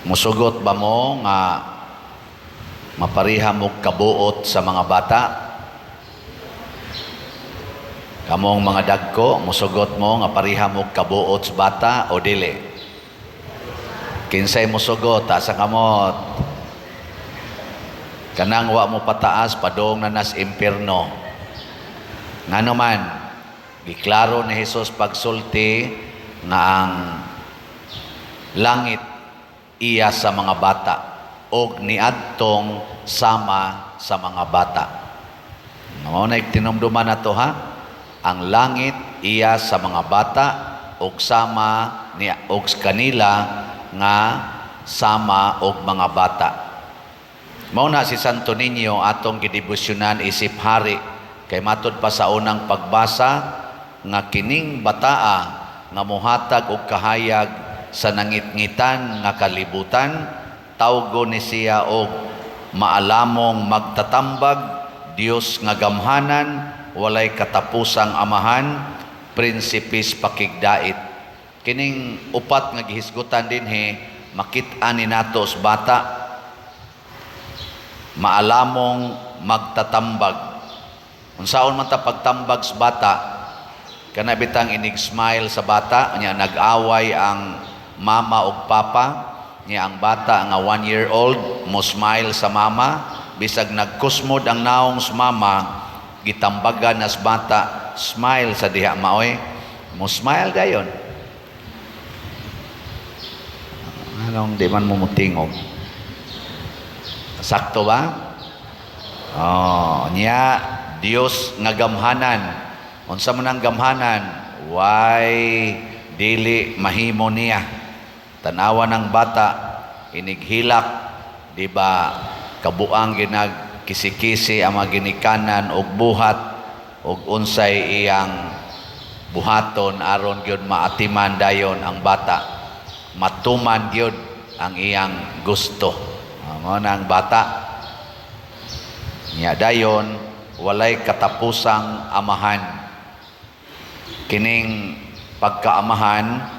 Musugot ba mo nga mapariha mo kabuot sa mga bata? Kamong mga dagko, musugot mo nga pariha mo kabuot sa bata o dili? Kinsay musugot, sa kamot. Kanang wa mo pataas, padong na nas impierno. Nga naman, giklaro ni Jesus pagsulti nga ang langit iya sa mga bata o niadtong sama sa mga bata. No, tinumduman na to ha? Ang langit iya sa mga bata o sama ni og kanila nga sama og mga bata. Mao na si Santo Niño atong gidebosyonan isip hari kay matud pa sa unang pagbasa nga kining bataa nga mohatag og kahayag sa nangitngitan nga kalibutan, tawgo ni siya og maalamong magtatambag, Dios nga gamhanan, walay katapusang amahan, prinsipis pakigdait. Kining upat nga gihisgutan dinhi makit-an ni nato sa bata, maalamong magtatambag. Unsaon man ta pagtambag sa bata? Kana bitang inig-smile sa bata, nya nag-away ang mama o papa, nya ang bata nga 1-year-old mo smile sa mama, bisag nagkusmod ang naong sa mama, gitambagan as bata, smile sa diha maoy, mo smile dayon. Anong di man mo mutingog? Sakto ba? Nya Dios nga gamhanan. Unsa man ang gamhanan? Why dili mahimo niya? Tanawa ng bata, inighilak, di ba, kabuang ginagkisi-kisi ang mga ginikanan og buhat og unsay iyang buhaton aron gyud maatiman dayon ang bata. Matuman gyud ang iyang gusto. Mao na ang bata. Nya dayon walay katapusang amahan. Kining pagkaamahan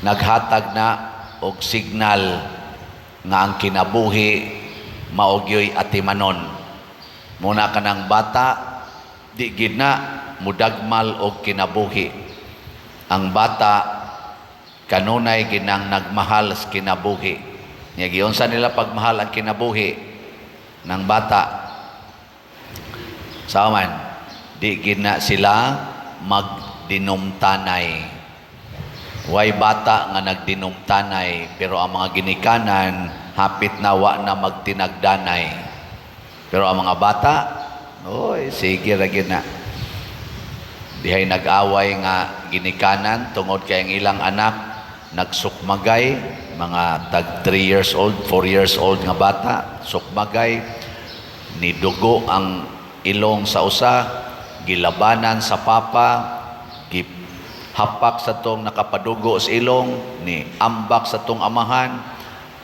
naghatag na og signal nga ang kinabuhi maogyoy atimanon. Muna ka ng bata, di gid na mudagmal og kinabuhi. Ang bata kanunay ginang nagmahal sa kinabuhi. Nya giunsa nila pagmahal ang kinabuhi ng bata? Sao man, di gid na sila magdinumtanay. Way bata nga nagdinumtanay, pero ang mga ginikanan hapit na wa na magtinagdanay. Pero ang mga bata, oy, sige ra gid na. Dihay nag-away nga ginikanan tungod kay ang ilang anak nagsukmagay, mga tag 3 years old, 4 years old nga bata, sukmagay, nidugo ang ilong sa usa, gilabanan sa papa, gihapak sa tong nakapadugo sa ilong, ni ambak sa tong amahan,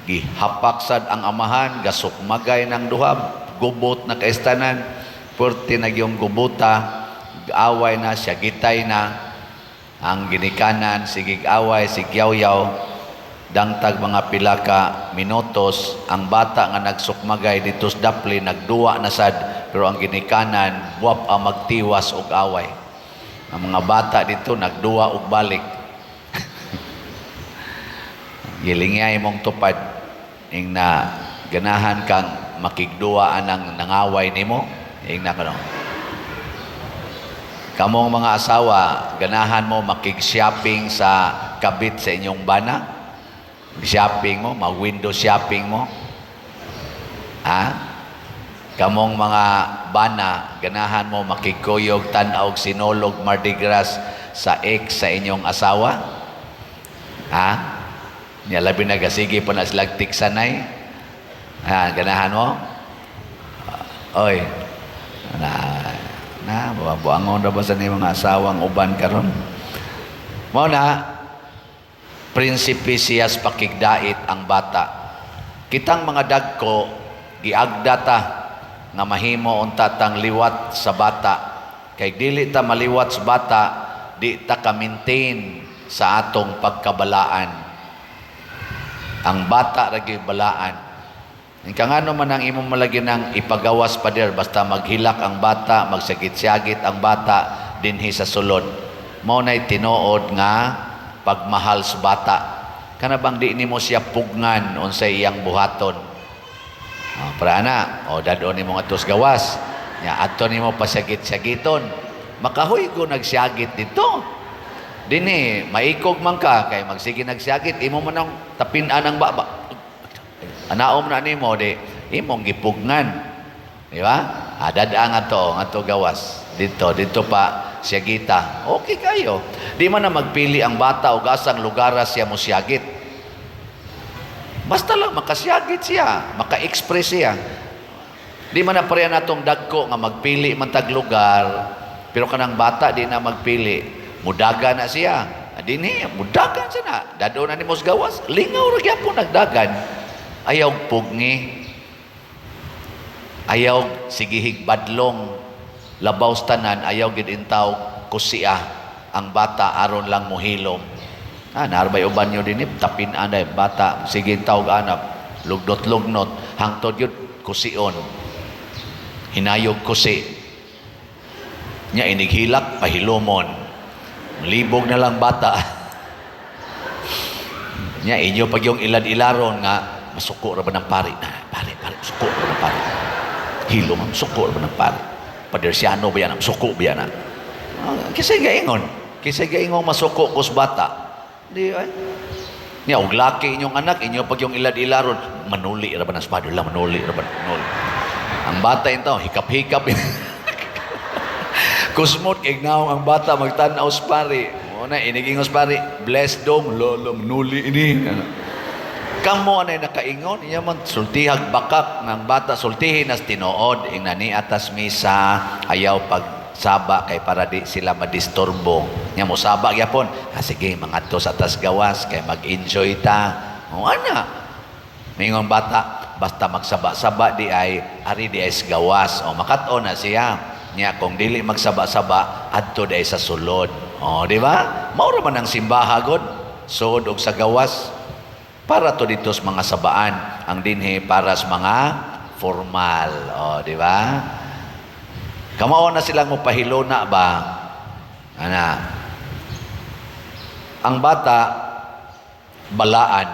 gihapak sad ang amahan, gasukmagay ng duha, gubot na kaistanan, purti na yung gubuta, away na, siya gitay na, ang ginikanan, sigig away, sigyaw-yaw, dangtag mga pila ka minutos, ang bata nga nagsukmagay dito sa dapli, nagduwa na sad, pero ang ginikanan, buwap ang magtiwas og away. Ang mga bata dito, nagduwa og balik. Gilingay mong tupad, ing na ganahan kang makigduwaan ng nangaway nimo, ing na kanong. Kamong mga asawa, ganahan mo makig-shopping sa kabit sa inyong bana? Shopping mo, mag-window shopping mo. Kamong mga bana, ganahan mo makikuyog, tanaw, sinulog, Mardi Gras sa ex sa inyong asawa? Niya labi na gasigi pa na silang tiksanay. Ganahan mo? Oy, buangon na ba sa ni mga asawang uban karon? Mao na, prinsipe siya sa pakigdait ang bata. Kitang mga dagko, giagdata nga mahimo unta tang liwat sa bata. Kay dili ta maliwat sa bata, di ta ka-maintain sa atong pagkabalaan. Ang bata ragi balaan. Kangano man ang imong malagi ng ipagawas pader basta maghilak ang bata, magsagit-sagit ang bata dinhi sa sulod. Mao nay tinuod nga pagmahal sa bata. Kana bang di nimo siya pugngan unsay iyang buhaton. Para ana, dadon nimo nga tos gawas. Nya adto nimo pasagit-sagiton. Makahoy ko nagsagit dito. Dini maikog man ka kay magsige nagsagit imo man ang tapin-an ang baba. Anaom na nimo di imong gipugnan. Di ba? Dadaan nga to gawas. Dito pa siyagita. Okay kayo. Di man na magpili ang bata og asang lugar siya mo siyagit. Basta lang makasyagit siya, maka-express siya. Di man na pareha natong dagko nga magpili man tag lugar, pero kanang bata di na magpili. Mudagan na siya. Dinhi, mudagan siya na. Dadon na ni mos gawas, lingaw ra gyapon nagdagan. Ayaw pugni, ayaw sigihig badlong, labaw tanan, ayaw gid intaw kusiya ang bata aron lang mohilom. Narbay uban nyo din tapin anay bata, sige tawag anak, lugdot-lugnot, hangtod yun kusion, hinayog kusi, nya inighilak, pahilomon, libog na lang bata. Nya inyo pag yung ilad-ilaron nga, masuko ra ba ng pari? Pari, suko ra ba ng pari? Hilo man, suko ra ba ng pari? Padersiano ba yan? Suko ba yan? Kisay gaingon masuko kus bata. Di ay. Nya og laki inyong anak, inyo pag yung ilad-ilaron, manuli ra ba ng spado lang, manuli ra ba? Manuli. Ang bata ito, hikap-hikap. Kusmot kay naong ang bata magtanaw sa pari. Muna inigingos pari, bless dom, lolo manuli ini. Kamo anay nakaingon, iya man sultihag bakak ng bata, sultihin as tinuod, ing nani atas misa, ayaw pagsaba kay para di sila madisturbo. Nya mo saba gyapon, sige mangadto sa atas gawas kay mag-enjoy ta. Ana. Mingon bata, basta magsaba-saba di ay ari di ay gawas. Makat-on na siya. Nya kung dili magsaba-saba adto di ay sa sulod. Di ba? Mao ra man ang simbaha god, sud og sa gawas. Para to dito sa mga sabaan, ang dinhi para sa mga formal. Di ba? Kamao na silang mopahilona ba? Ana. Ang bata balaan.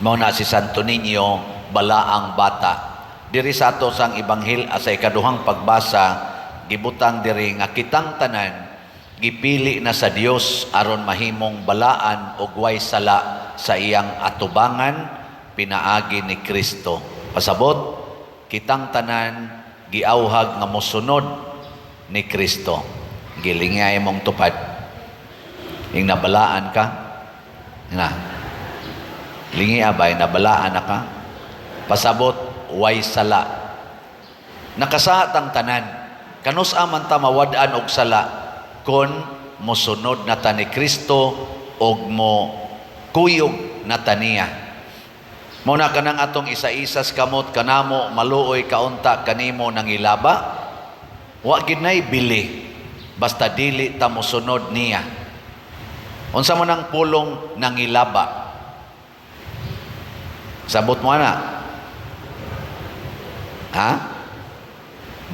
Mao na si Santo Niño, balaang bata. Diri sa ato sang ibanghel sa ikaduhang pagbasa, gibutang diri nga kitang tanan gipili na sa Dios aron mahimong balaan og way sala sa iyang atubangan pinaagi ni Kristo. Pasabot, kitang tanan giauhag nga mosunod ni Kristo. Gilingay mong tupad. Ing nabalaan ka? Na. Lingi abay nabalaan na ka? Pasabot, way sala. Nakasaat ang tanan. Kanus aman ta mawad-an og sala kon mosunod na ta ni Kristo og mo kuyog na taniya. Muna ka nang atong isa-isas kamot kanamo maluoy kaunta kanimo nang ilaba. Wa ginay bili basta dili ta mosunod niya. Unsa mo nang pulong nang ilaba? Sabot mo na. Ha?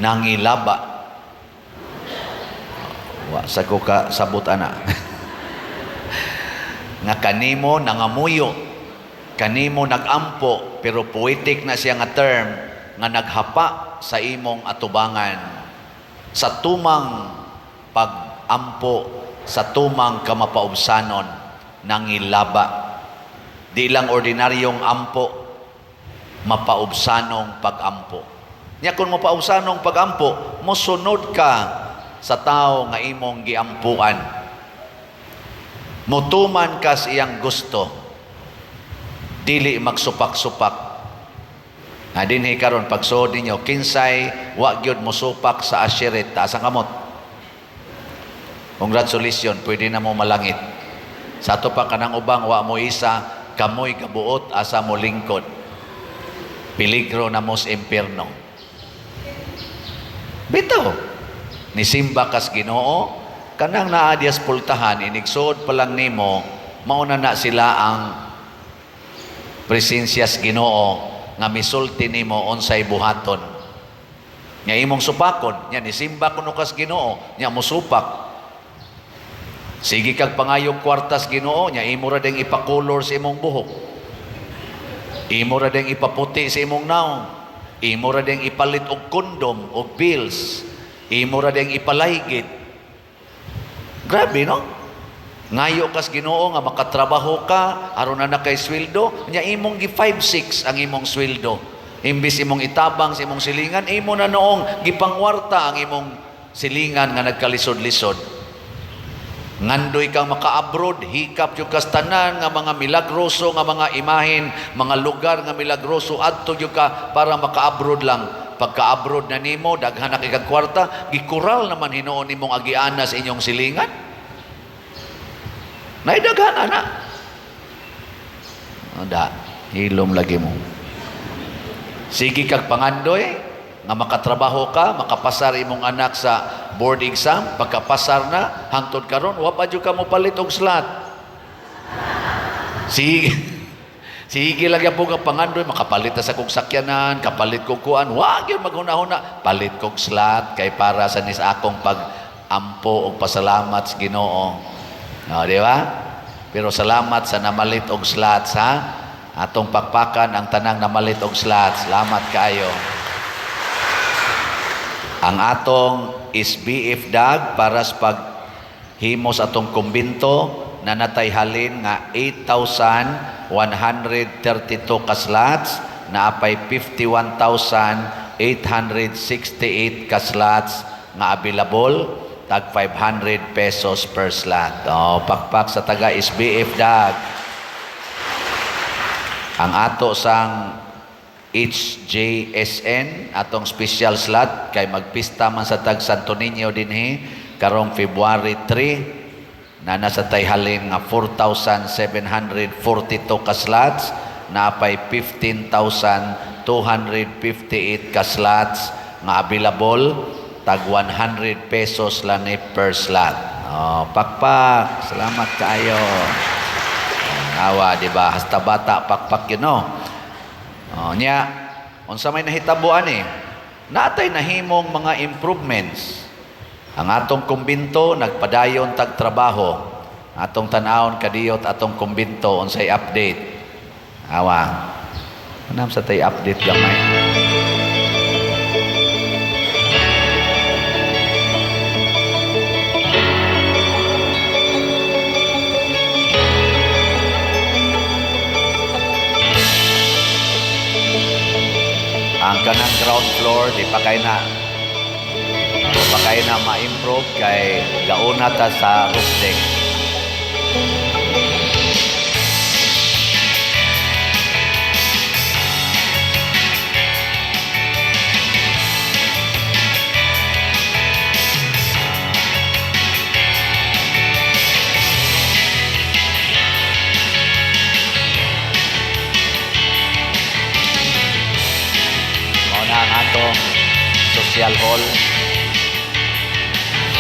Nang ilaba. Wa sa ko ka sabot ana. Nga kanimo nangamuyo, kanimo nagampo, pero poetic na siya nga term nga naghapa sa imong atubangan sa tumang pagampo, sa tumang kamapaubsanon nangilaba. Di lang ordinaryong ampo, mapaubsanong pagampo. Nya kung mapaubsanong pagampo, mosunod ka sa tao nga imong giampuan. Mutuman ka sa iyang gusto. Dili magsupak-supak. Dinhi karon pagsuod ninyo, kinsay wa gyud mosupak sa asyeret taas ang kamot. Congratulations, pwede na mo malangit. Sa ato pa kanang ubang wa mo isa, kamoy kabuot asa mo lingkod. Peligro na mo sa impyerno. Bitaw, ni simba kas Ginoo, kanang naadyas pultahan, inigsood pa lang nimo, mauna na sila ang presensyas Ginoo nga misulti nimo unsay buhaton. Nya imong supakon, nya nisimba kuno kas Ginoo, nya mosupak. Sige kag pangayong kwartas Ginoo, nya imo ra ding ipakolor sa imong buhok. Imo ra ding ipaputi sa imong naong. Imo ra ding ipalit og kondom og pills. Imo ra ding ipalaygit. Grabe, no? Ngayo kas Ginoo nga makatrabaho ka aron na kay sweldo, nya imong gi 5-6 ang imong sweldo. Imbis imong itabang sa imong silingan, imo na noong gipangwarta ang imong silingan nga nagkalisod-lisod. Ngandoy kang maka-abroad, hikap yung kastanan nga mga milagroso nga mga imahin, mga lugar nga milagroso, adto yung ka para maka-abroad lang. Pagka-abroad na nimo, daghan na kay kwarta, gikural naman hinuon nimong agiana sa inyong silingan. Naidaghan na. Da, hilom lagi mo. Sige kag pangandoy, nga makatrabaho ka, makapasar imong anak sa board exam, pagkapasar na, hangtod karon wa pa jud ka mo palit og slot. Sige lang po ka pangandoy, makapalit na sa kong sakyanan, kapalit kong kuan, wag yun maghuna-huna, palit kong slot, kay para sa nis akong pag-ampo o pasalamat sa Ginoo. No, di ba? Pero salamat sa namalit og slots, ha? Atong pakpakan ang tanang namalit og slots. Salamat kayo. Ang atong SBF dag para sa paghimos atong kumbinto na natayhalin nga 8,132 ka slots, na apay 51,868 ka slots nga available, tag 500 pesos per slot. Pakpak sa taga SBF dag. Ang ato sang HJSN atong special slot kay magpista man sa tag Santo Niño dinhi karong February 3 na nasa tayhalin nga 4,742 ka slots, na apay 15,258 ka slots nga available, tag 100 pesos lang ni per slot. Pakpak, salamat kayo. Awa, di ba? Hasta bata pakpak yun, no? Nya, unsa may nahitabuan natay nahimong mga improvements. Ang atong kumbinto nagpadayon tag trabaho. Atong tan-awon kadiyot atong kumbinto unsay update. Awa. Anam sa tay update gamay. Ang kanang ground floor di pa kay na ma-improve kay gauna ta sa roof deck. Ang atong social hall,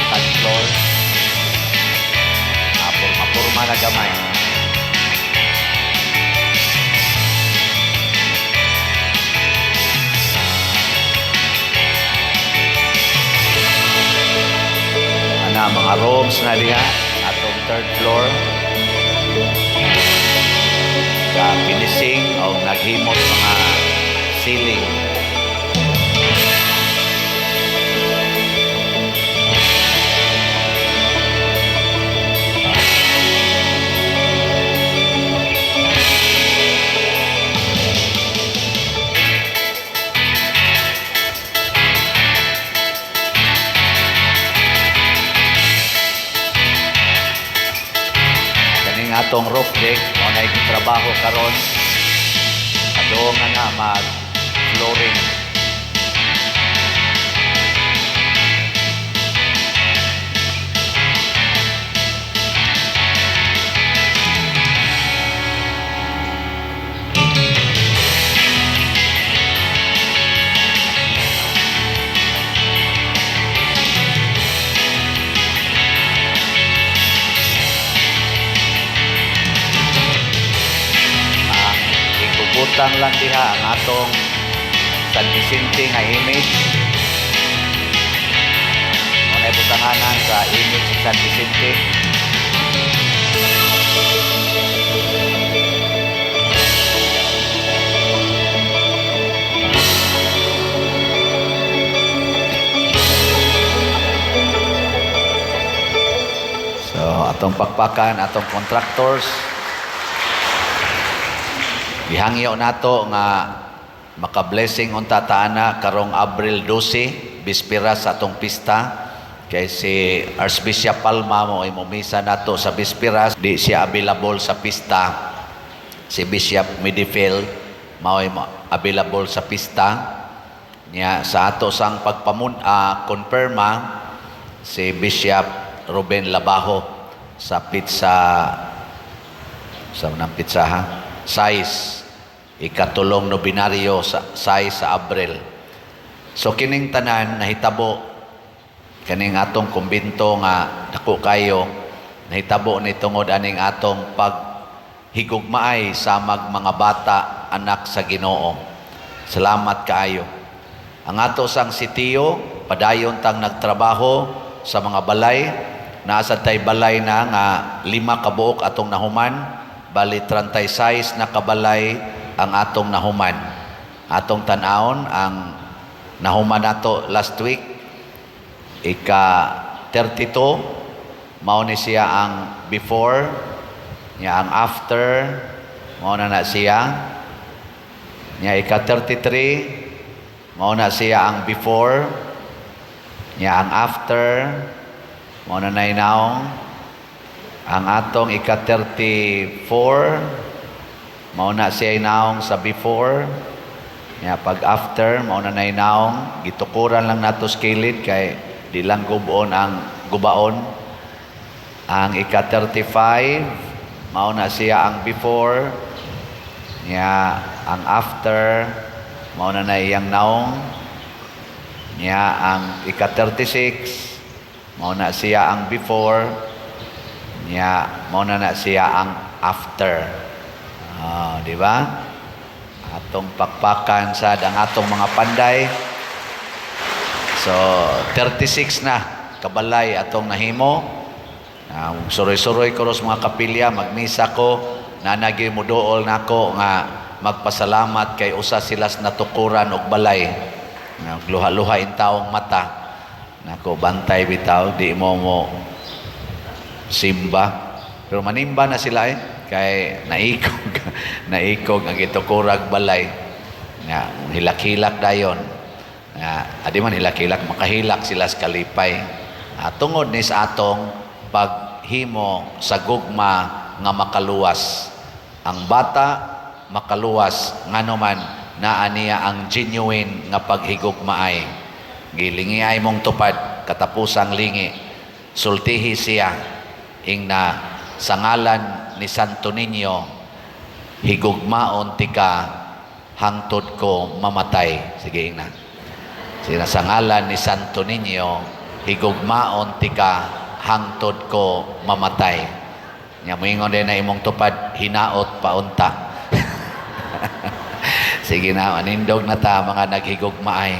third floor, purma na gamay. Mga rooms na diha atong third floor, sa finishing o naghimot mga ceiling. Atong roof deck mo na trabaho karon, ato nga na mag flooring. Ibutang lang diha ang atong San Vicente nga image. Muna ibutanganan sa image sa San Vicente. So, atong pakpakan, atong contractors. Gihangyo nato nga maka-blessing unta taana karong Abril 12, bispera sa atong pista. Kay si Archbishop Palma mo imumisa nato sa bispera, di siya available sa pista. Si Bishop Midfield mao available sa pista. Nya sa ato sang konperma si Bishop Ruben Labajo sa pizza sa pizza ha size ikatulong no binaryo sa size sa Abril. So kining tanan nahitabo kaning atong kumbento nga dako kayo nahitabo ni tungod aning atong paghigugmaay sa mga bata anak sa Ginoo. Salamat kaayo. Ang ato sang sitiyo padayon tang nagtrabaho sa mga balay. Naasa tay balay na nga 5 kabuok atong nahuman. Bali 36 na kabalay ang atong nahuman. Atong tan-aon ang nahuman nato last week ika 32 mao ni siya ang before nya ang after mao na siya nya ika 33 mao na siya ang before nya ang after mao na inaong ang atong ika-34 mao na siya inaong sa before nya pag after mao na inaong gitukuran lang nato skilid kay di lang gubon ang gubaon. Ang ika-35 mao na siya ang before nya ang after mao na iyang naong nya ang ika-36 mao na siya ang before nya mao na siya ang after. Di ba? Atong pakpakan sa ang atong mga panday. So 36 na kabalay atong nahimo. Suroy-suroy ko sa mga kapilya, magmisa ko, nanagi mo dool nako nga magpasalamat kay usa sila natukuran og balay. Luha-luha in taong mata. Nako bantay bitaw di mo simba. Pero manimba na sila kay naikog ang itukurag balay. Nga hilak-hilak dayon. Adi man hilak-hilak makahilak sila sa kalipay. Tungod ni sa atong paghimo sa gugma nga makaluwas. Ang bata makaluwas nganuman naa niya ang genuine nga paghigugmaay. Gilingi ay mong tupad katapusang lingi. Sultihi siya ingna sa ngalan ni Santo Niño higugmaon tika hangtod ko mamatay. Sige ingna. Sina sa ngalan ni Santo Niño higugmaon tika hangtod ko mamatay. Nya moingon din na imong tupad hinaot paunta. Sige na, anindog na ta mga naghigugmaay.